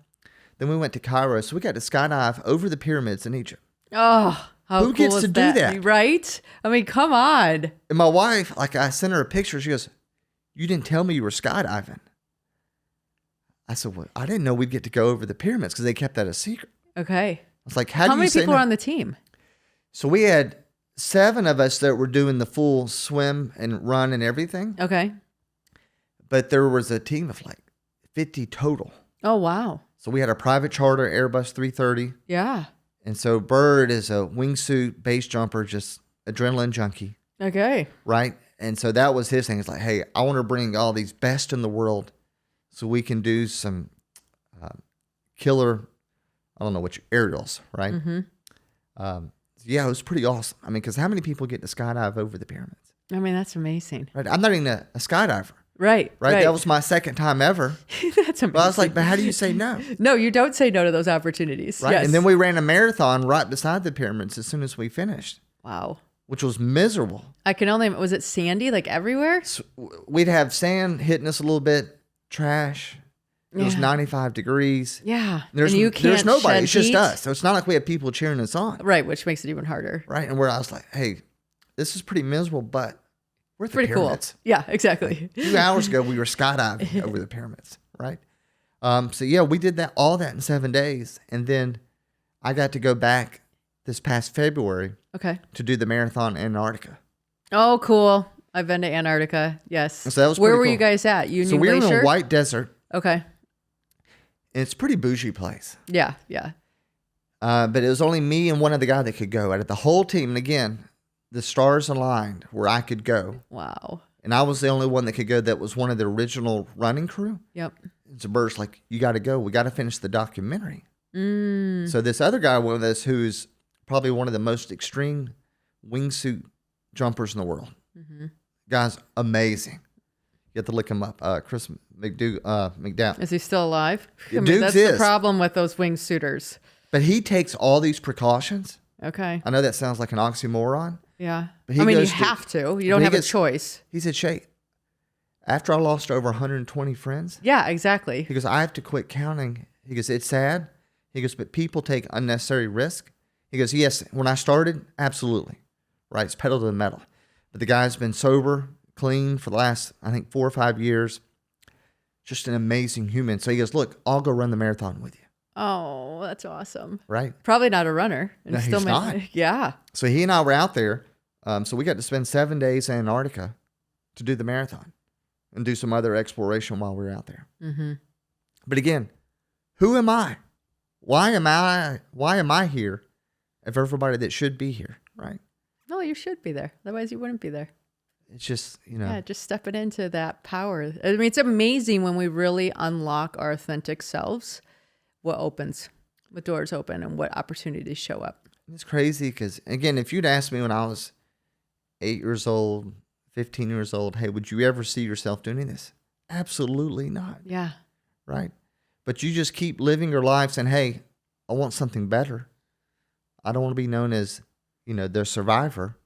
Then we went to Cairo. So we got to skydive over the pyramids in Egypt. Oh, how Who cool gets is to do that? Right? I mean, come on. And my wife, like I sent her a picture. She goes, you didn't tell me you were skydiving. I said, well, I didn't know we'd get to go over the pyramids because they kept that a secret. Okay. I was like, how many people are on the team? So we had 7 of us that were doing the full swim and run and everything. Okay. But there was a team of like 50 total. Oh, wow. So we had a private charter Airbus 330. Yeah. And so Bird is a wingsuit base jumper, just adrenaline junkie. Okay. Right? And so that was his thing. It's like, hey, I want to bring all these best in the world so we can do some killer, I don't know which, aerials, right? Yeah, it was pretty awesome. I mean, because how many people get to skydive over the pyramids? I mean, that's amazing. Right? I'm not even a skydiver. Right. That was my second time ever. That's amazing. But I was like, but how do you say no? No, you don't say no to those opportunities. Right. Yes. And then we ran a marathon right beside the pyramids as soon as we finished. Wow. Which was miserable. I can only, was it sandy like everywhere? So we'd have sand hitting us a little bit, trash. It was 95 degrees. Yeah. There's nobody. It's just us. So it's not like we have people cheering us on. Right, which makes it even harder. Right. And where I was like, hey, this is pretty miserable, but we're at the pretty pyramids. Cool. Yeah, exactly. 2 hours ago, we were skydiving over the pyramids. Right. So yeah, we did all that in 7 days. And then I got to go back this past February. Okay. To do the marathon in Antarctica. Oh, cool. I've been to Antarctica. Yes. So that was Where were cool. you guys at? Union So we were Glacier? in a white desert. Okay. And it's a pretty bougie place. Yeah, yeah. But it was only me and one other guy that could go. Out of the whole team, and again, the stars aligned where I could go. Wow. And I was the only one that could go that was one of the original running crew. Yep. So Bert's like, you got to go. We got to finish the documentary. So this other guy with us who's probably one of the most extreme wingsuit jumpers in the world. Guy's amazing. You have to look him up. Chris McDowell. Is he still alive? Dukes that's the problem with those wingsuiters. But he takes all these precautions. Okay. I know that sounds like an oxymoron. Yeah. But I mean, you have to. You don't have a choice. He said, Shay, after I lost over 120 friends. Yeah, exactly. He goes, I have to quit counting. He goes, it's sad. He goes, but people take unnecessary risk. He goes, yes, when I started, absolutely. Right, it's pedal to the metal. But the guy's been sober, clean for the last, I think, 4 or 5 years. Just an amazing human. So he goes, look, I'll go run the marathon with you. Oh, that's awesome. Right. Probably not a runner. And No, still he's not. Yeah. So he and I were out there. So we got to spend 7 days in Antarctica to do the marathon and do some other exploration while we were out there. But again, who am I? Why am I here if everybody that should be here, right? No, you should be there. Otherwise you wouldn't be there. It's just, Yeah, just stepping into that power. I mean, it's amazing when we really unlock our authentic selves, what doors open and what opportunities show up. It's crazy because, again, if you'd asked me when I was 8 years old, 15 years old, hey, would you ever see yourself doing this? Absolutely not. Yeah. Right? But you just keep living your life saying, hey, I want something better. I don't want to be known as, the survivor,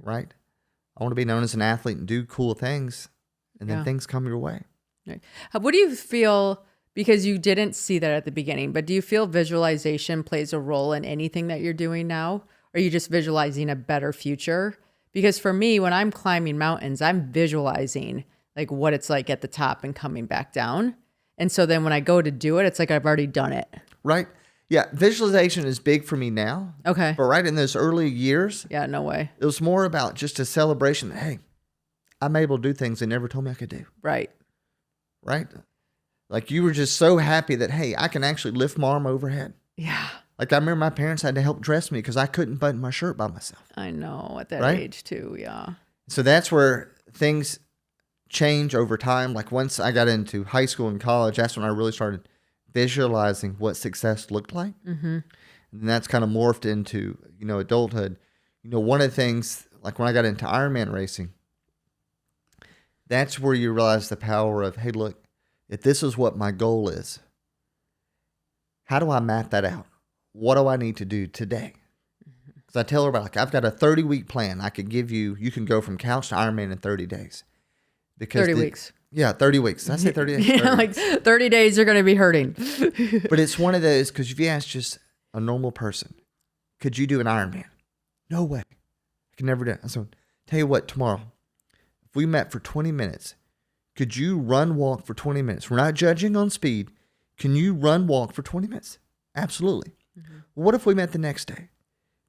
right? I want to be known as an athlete and do cool things, and then things come your way. Right. What do you feel, because you didn't see that at the beginning, but do you feel visualization plays a role in anything that you're doing now? Or are you just visualizing a better future? Because for me, when I'm climbing mountains, I'm visualizing like what it's like at the top and coming back down. And so then when I go to do it, it's like I've already done it. Right. Yeah. Visualization is big for me now. Okay. But right in those early years. Yeah, no way. It was more about just a celebration that, hey, I'm able to do things they never told me I could do. Right. Right. Like you were just so happy that, hey, I can actually lift my arm overhead. Yeah. Like I remember my parents had to help dress me because I couldn't button my shirt by myself. I know, at that right? age too, yeah. So that's where things change over time. Like once I got into high school and college, that's when I really started visualizing what success looked like. Mm-hmm. And that's kind of morphed into, adulthood. One of the things, like when I got into Ironman racing, that's where you realize the power of, hey, look, if this is what my goal is, how do I map that out? What do I need to do today? Because I tell her about, like, I've got a 30-week plan. I could give you, you can go from couch to Ironman in 30 days. Because 30 weeks. Yeah, 30 weeks. Did I say 30 days? 30 yeah, like 30 days you're going to be hurting. But it's one of those, because if you ask just a normal person, could you do an Ironman? No way. I can never do it. So tell you what, tomorrow, if we met for 20 minutes, could you run, walk for 20 minutes? We're not judging on speed. Can you run, walk for 20 minutes? Absolutely. Mm-hmm. What if we met the next day?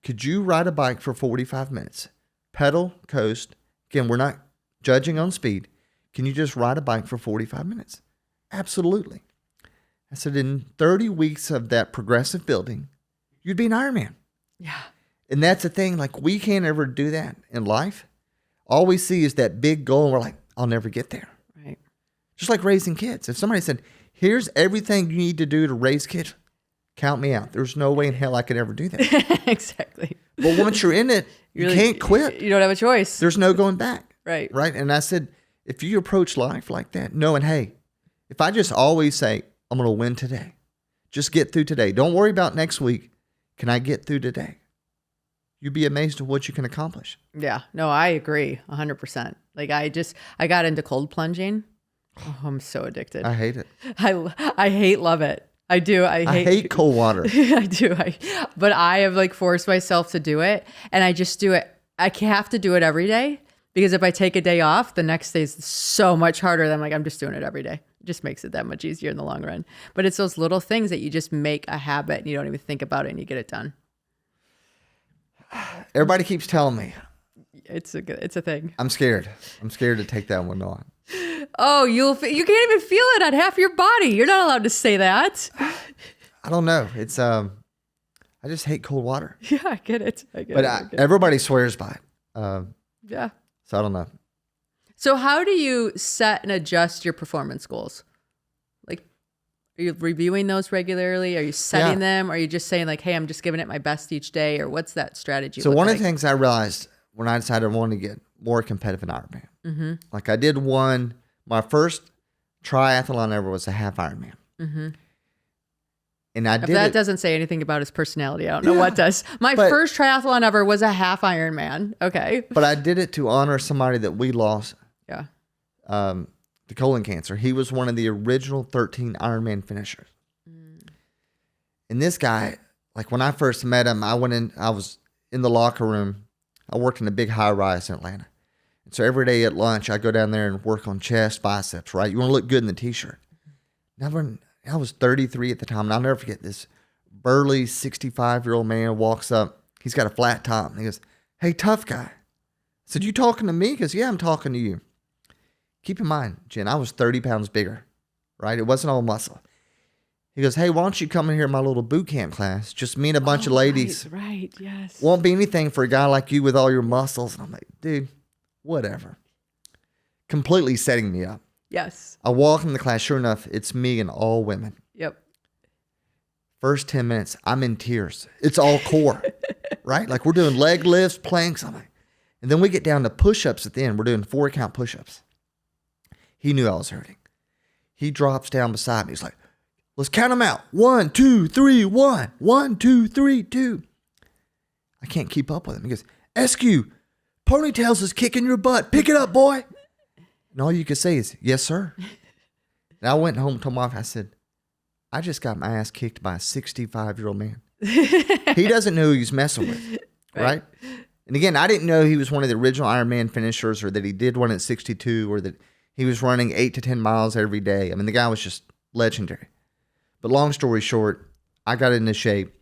Could you ride a bike for 45 minutes? Pedal, coast. Again, we're not judging on speed. Can you just ride a bike for 45 minutes? Absolutely. I said, in 30 weeks of that progressive building, you'd be an Ironman. Yeah. And that's the thing. Like, we can't ever do that in life. All we see is that big goal, and we're like, I'll never get there. Right. Just like raising kids. If somebody said, here's everything you need to do to raise kids, count me out. There's no way in hell I could ever do that. Exactly. But once you're in it, you can't quit. You don't have a choice. There's no going back. Right. Right. And I said, if you approach life like that, knowing, hey, if I just always say, I'm going to win today, just get through today. Don't worry about next week. Can I get through today? You'd be amazed at what you can accomplish. Yeah. No, I agree 100%. Like I got into cold plunging. Oh, I'm so addicted. I hate it. I love it. I do. I hate cold water. I do. But I have like forced myself to do it, and I just do it. I have to do it every day because if I take a day off, the next day is so much harder than I'm just doing it every day. It just makes it that much easier in the long run. But it's those little things that you just make a habit and you don't even think about it and you get it done. Everybody keeps telling me. It's a thing. I'm scared. I'm scared to take that one on. Oh, you can't even feel it on half your body. You're not allowed to say that. I don't know. It's I just hate cold water. Yeah, I get it. Everybody swears by it. Yeah. So I don't know. So how do you set and adjust your performance goals? Like, are you reviewing those regularly? Are you setting them? Are you just saying like, hey, I'm just giving it my best each day? Or what's that strategy? So one of the things I realized when I decided I wanted to get more competitive in Ironman, mm-hmm. like I did my first triathlon ever was a half Ironman. Mm-hmm. And I did that doesn't say anything about his personality. I don't know what does. My first triathlon ever was a half Ironman. Okay. But I did it to honor somebody that we lost. Yeah. To colon cancer. He was one of the original 13 Ironman finishers. Mm. And this guy, like when I first met him, I was in the locker room. I worked in a big high rise in Atlanta. And so every day at lunch, I go down there and work on chest, biceps, right? You want to look good in the t-shirt. I was 33 at the time, and I'll never forget this burly 65-year-old man walks up. He's got a flat top, and he goes, hey, tough guy. I said, you talking to me? He goes, yeah, I'm talking to you. Keep in mind, Jen, I was 30 pounds bigger, right? It wasn't all muscle. He goes, hey, why don't you come in here in my little boot camp class? Just me and a bunch of ladies. Right, yes. Won't be anything for a guy like you with all your muscles. And I'm like, dude, whatever. Completely setting me up. Yes. I walk in the class. Sure enough, it's me and all women. Yep. First 10 minutes, I'm in tears. It's all core, right? Like we're doing leg lifts, planks. I'm like, and then we get down to push-ups at the end. We're doing 4-count push-ups. He knew I was hurting. He drops down beside me. He's like, let's count them out. 1, 2, 3, 1. 1, 2, 3, 2. I can't keep up with him. He goes, Eskew, ponytails is kicking your butt. Pick it up, boy. And all you could say is, yes, sir. And I went home and told my wife, I said, I just got my ass kicked by a 65-year-old man. He doesn't know who he's messing with, right? And again, I didn't know he was one of the original Ironman finishers, or that he did one at 62, or that he was running 8 to 10 miles every day. I mean, the guy was just legendary. But long story short, I got into shape.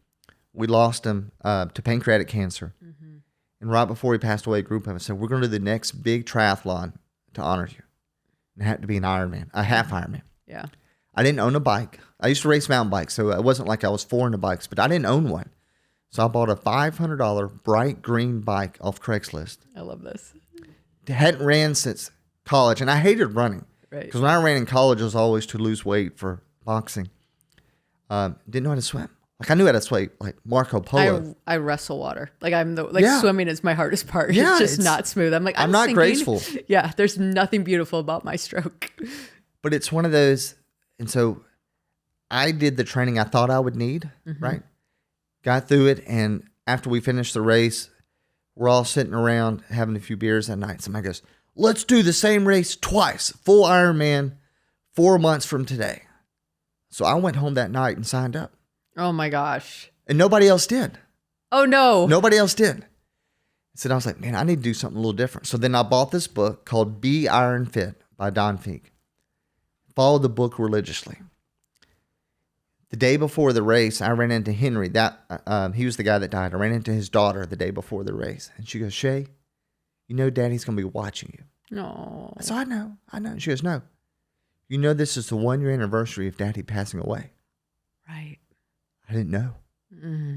We lost him to pancreatic cancer. Mm-hmm. And right before he passed away, a group of us said, we're going to do the next big triathlon to honor you. And it had to be an Ironman, a half Ironman. Yeah. I didn't own a bike. I used to race mountain bikes, so it wasn't like I was foreign to bikes, but I didn't own one. So I bought a $500 bright green bike off Craigslist. I love this. Hadn't ran since college, and I hated running. Right. Because when I ran in college, it was always to lose weight for boxing. Didn't know how to swim. Like I knew how to swim, like Marco Polo. I wrestle water. Like Yeah. swimming is my hardest part. Yeah, it's just not smooth. I'm like, I'm not sinking. graceful. Yeah, there's nothing beautiful about my stroke. But it's one of those, and so I did the training I thought I would need, right? Got through it, and after we finished the race, we're all sitting around having a few beers that night. Somebody goes, let's do the same race twice, full Ironman, 4 months from today. So I went home that night and signed up. Oh my gosh. And nobody else did. Oh no. Nobody else did. So I was like, man, I need to do something a little different. So then I bought this book called Be Iron Fit by Don Feek. Followed the book religiously. The day before the race, I ran into Henry. He was the guy that died. I ran into his daughter the day before the race. And she goes, Shay, you know Daddy's going to be watching you. No. I said, I know. And she goes, no. You know this is the 1-year anniversary of Daddy passing away. Right. I didn't know.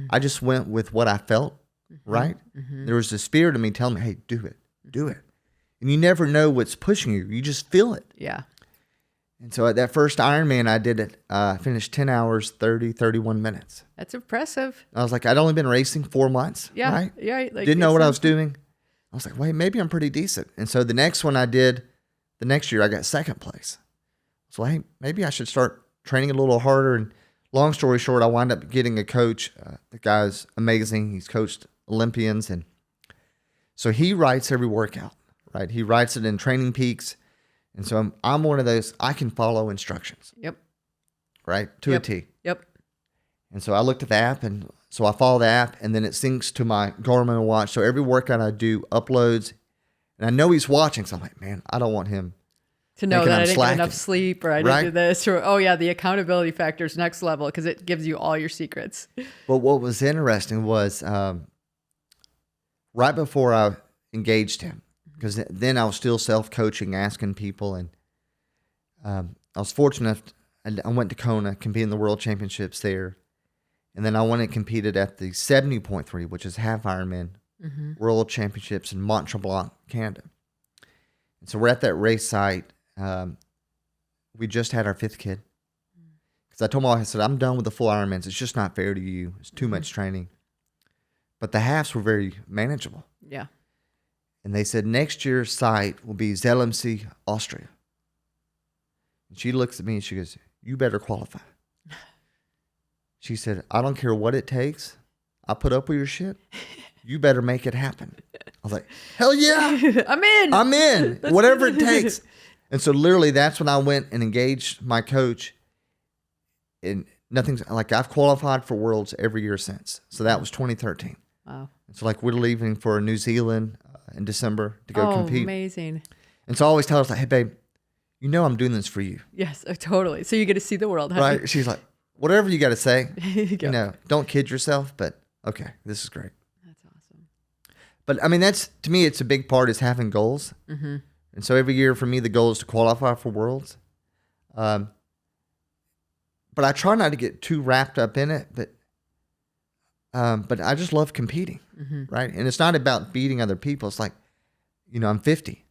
I just went with what I felt, right? There was the spirit of me telling me, hey, do it. Do it. And you never know what's pushing you. You just feel it. Yeah. And so at that first Ironman, I did it. I finished 10 hours, 31 minutes. That's impressive. I was like, I'd only been racing 4 months. Yeah. Right? Yeah. Like, Didn't know what I was doing. I was like, wait, maybe I'm pretty decent. And so the next one I did, the next year, I got second place. So, hey, maybe I should start training a little harder. And long story short, I wound up getting a coach. The guy's amazing. He's coached Olympians. And so he writes every workout, right? He writes it in Training Peaks. And so I'm one of those, I can follow instructions. Yep. Right? To a T. Yep. And so I looked at the app, and so I follow the app, and then it syncs to my Garmin watch. So every workout I do uploads, and I know he's watching. So I'm like, man, I don't want him to know that I didn't slacking. get enough sleep, or I didn't do this, or the accountability factor is next level because it gives you all your secrets. But what was interesting was right before I engaged him, because then I was still self-coaching, asking people, and I was fortunate enough, I went to Kona, competed in the World Championships there, and then I went and competed at the 70.3, which is half Ironman, World Championships in Mont-Tremblant, Canada. And so we're at that race site. We just had our 5th kid. Because I told my wife, I said, I'm done with the full Ironmans. It's just not fair to you. It's too much training. But the halves were very manageable. Yeah. And they said, next year's site will be Zelensee, Austria. And she looks at me and she goes, you better qualify. She said, I don't care what it takes. I put up with your shit. You better make it happen. I was like, hell yeah. I'm in. Whatever it takes. And so literally that's when I went and engaged my coach. And nothing's like, I've qualified for Worlds every year since. So that was 2013. Wow. And so like we're leaving for New Zealand in December to go compete. Amazing. And so I always tell her, like, hey, babe, you know I'm doing this for you. Yes, totally. So you get to see the world, honey. Right? She's like, whatever you got to say. You know, don't kid yourself, but okay, this is great. That's awesome. But I mean, that's, to me, it's a big part is having goals. And so every year for me, the goal is to qualify for Worlds. But I try not to get too wrapped up in it, but I just love competing, right? And it's not about beating other people. It's like, you know, I'm 50.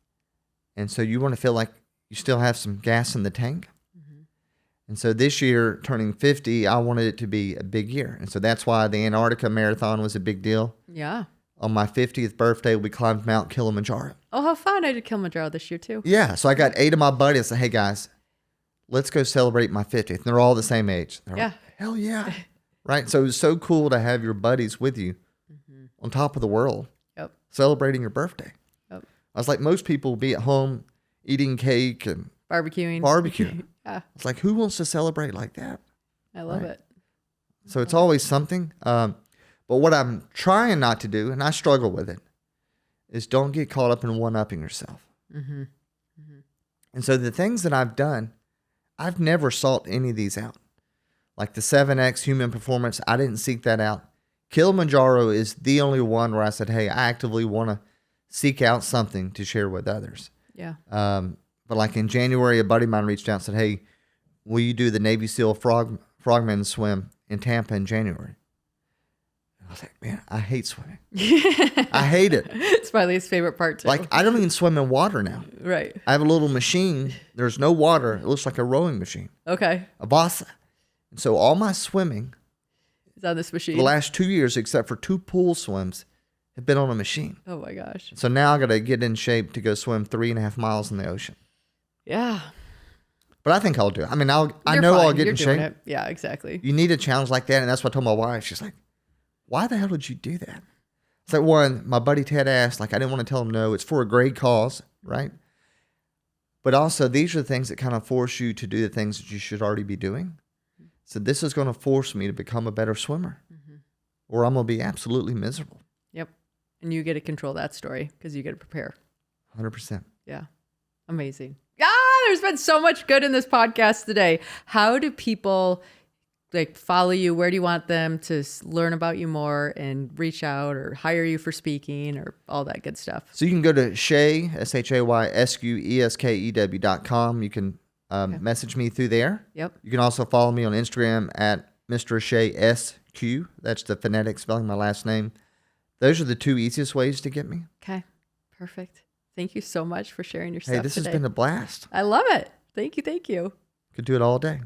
And so you want to feel like you still have some gas in the tank. And so this year, turning 50, I wanted it to be a big year. And so that's why the Antarctica Marathon was a big deal. Yeah. On my 50th birthday, we climbed Mount Kilimanjaro. Oh, how fun. I did Kilimanjaro this year, too. Yeah. So I got 8 of my buddies. I said, hey, guys, let's go celebrate my 50th. And they're all the same age. They're like, hell yeah. Right? So it was so cool to have your buddies with you on top of the world celebrating your birthday. I was like, most people will be at home eating cake and barbecuing. Yeah. It's like, who wants to celebrate like that? I love it. So it's always something. But what I'm trying not to do, and I struggle with it, is don't get caught up in one-upping yourself. Mm-hmm. Mm-hmm. And so the things that I've done, I've never sought any of these out. Like the 7X human performance, I didn't seek that out. Kilimanjaro is the only one where I said, hey, I actively want to seek out something to share with others. Yeah. But like in January, a buddy of mine reached out and said, hey, will you do the Navy SEAL frogman swim in Tampa in January? I was like, man, I hate swimming. I hate it. It's my least favorite part too. Like, I don't even swim in water now. Right. I have a little machine. There's no water. It looks like a rowing machine. Okay. A Vasa. And so all my swimming is on this machine. For the last 2 years, except for 2 pool swims, have been on a machine. Oh my gosh. So now I got to get in shape to go swim 3.5 miles in the ocean. Yeah. But I think I'll do it. I mean, I know I'll get in shape. It. Yeah, exactly. You need a challenge like that. And that's what I told my wife. She's like, why the hell did you do that? It's like, one, my buddy Ted asked, like, I didn't want to tell him no. It's for a great cause, right? But also, these are the things that kind of force you to do the things that you should already be doing. So this is going to force me to become a better swimmer, or I'm going to be absolutely miserable. Yep. And you get to control that story because you get to prepare. 100%. Yeah. Amazing. There's been so much good in this podcast today. How do people follow you? Where do you want them to learn about you more and reach out or hire you for speaking or all that good stuff? So you can go to Shay, Shay Eskew, ESKEW.com. You can message me through there. Yep. You can also follow me on Instagram at Mr. Shay Eskew. That's the phonetic spelling of my last name. Those are the 2 easiest ways to get me. Okay. Perfect. Thank you so much for sharing your stuff Hey, this today. has been a blast. I love it. Thank you. Could do it all day.